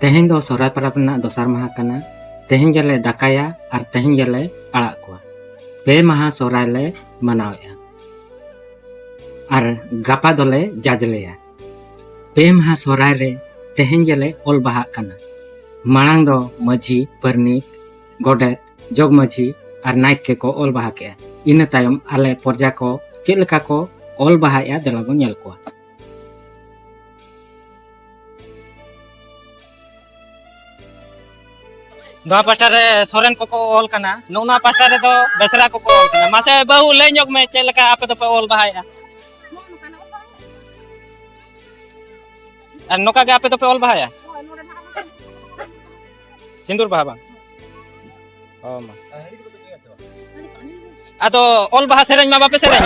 तेहें दो सोहराय परब रना दोसार माहा कना। तेहें गेले दाकाया और तेहें गेले आड़ाग कोआ। पे माहा सोहराय ले मनावेआ और गापा दोले जाजलेया। पे माहा सोहराय रे तेहें गेले ओल बाहा कना। मांग दो माझी परनिक गोडेत जोग माझी और नायक के को ओल बाहा के इन तायम आले प्रजा को चेद लेका को ओल बाहाया देला बन नेल कोआ। दो पास्टा रे सोरेन को ओल कना। नौना पास्टा रे दो बेसरा को ओल कना। मासे बहु ले जोग में चेद लेका आपे तो पे ओल बाहाया और नोका के आपे तो पे ओल बाहाया सिंदूर बाहा बांग ओ मा आदो ओल बाहा सेरेन मा बापे सेरेन